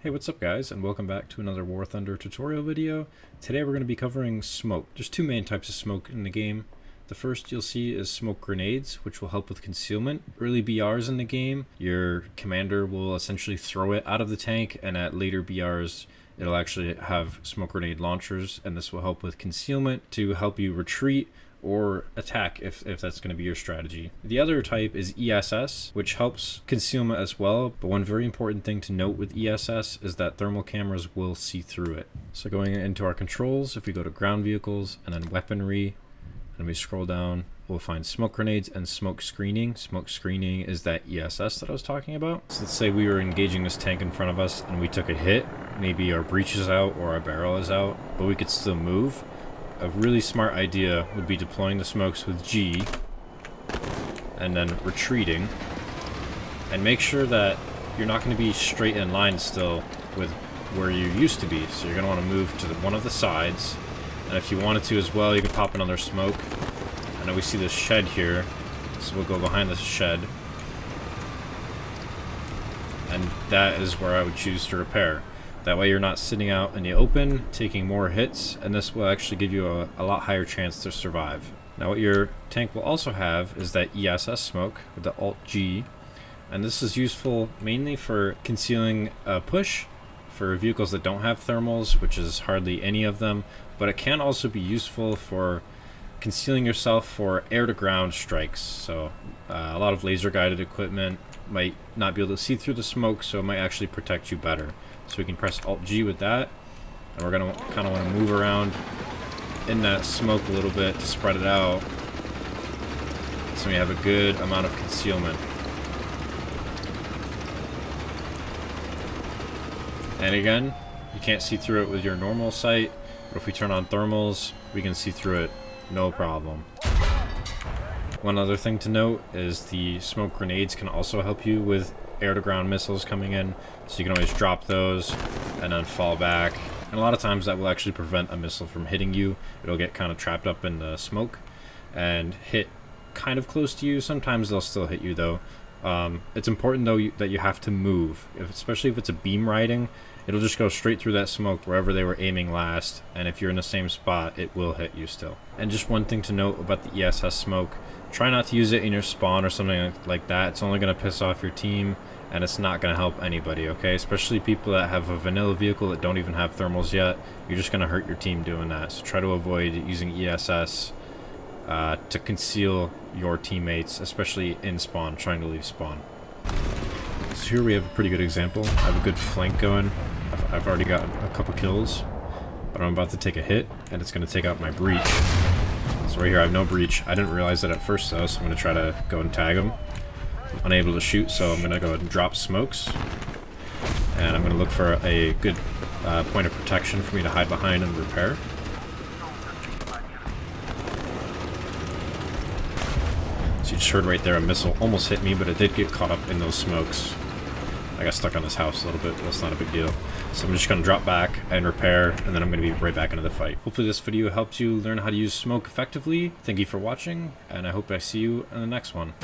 Hey, what's up guys, and welcome back to another War Thunder tutorial video. Today we're going to be covering smoke. There's two main types of smoke in the game. The first you'll see is smoke grenades, which will help with concealment. Early BRs in the game, your commander will essentially throw it out of the tank, and at later BRs it'll actually have smoke grenade launchers, and this will help with concealment to help you retreat or attack if that's going to be your strategy. The other type is ESS, which helps concealment as well, but one very important thing to note with ESS is that thermal cameras will see through it. So going into our controls, if we go to ground vehicles and then weaponry, and we scroll down, we'll find smoke grenades and smoke screening. Smoke screening is that ESS that I was talking about. So let's say we were engaging this tank in front of us and we took a hit, maybe our breech is out or our barrel is out, but we could still move. A really smart idea would be deploying the smokes with G and then retreating, and make sure that you're not going to be straight in line still with where you used to be. So you're going to want to move to one of the sides, and if you wanted to as well, you can pop another smoke. I know we see this shed here, so we'll go behind this shed, and that is where I would choose to repair. That way you're not sitting out in the open, taking more hits, and this will actually give you a lot higher chance to survive. Now what your tank will also have is that ESS smoke with the Alt-G, and this is useful mainly for concealing a push for vehicles that don't have thermals, which is hardly any of them, but it can also be useful for concealing yourself for air-to-ground strikes. So a lot of laser-guided equipment might not be able to see through the smoke, so it might actually protect you better. So we can press Alt-G with that, and we're going to kind of want to move around in that smoke a little bit to spread it out, so we have a good amount of concealment. And again, you can't see through it with your normal sight, but if we turn on thermals, we can see through it, no problem. One other thing to note is the smoke grenades can also help you with air-to-ground missiles coming in, so you can always drop those and then fall back, and a lot of times that will actually prevent a missile from hitting you. It'll get kind of trapped up in the smoke and hit kind of close to you. Sometimes they'll still hit you though. It's important though that you have to move, especially if it's a beam riding. It'll just go straight through that smoke wherever they were aiming last, and if you're in the same spot, it will hit you still. And just one thing to note about the ESS smoke, try not to use it in your spawn or something like that. It's only going to piss off your team, and it's not going to help anybody, okay? Especially people that have a vanilla vehicle that don't even have thermals yet. You're just going to hurt your team doing that. So try to avoid using ESS to conceal your teammates, especially in spawn, trying to leave spawn. So here we have a pretty good example. I have a good flank going. I've already got a couple kills, but I'm about to take a hit, and it's going to take out my breach. So right here I have no breach. I didn't realize that at first though, so I'm going to try to go and tag him. I'm unable to shoot, so I'm going to go ahead and drop smokes, and I'm going to look for a good point of protection for me to hide behind and repair. So you just heard right there a missile almost hit me, but it did get caught up in those smokes. I got stuck on this house a little bit, but that's not a big deal. So I'm just going to drop back and repair, and then I'm going to be right back into the fight. Hopefully this video helps you learn how to use smoke effectively. Thank you for watching, and I hope I see you in the next one.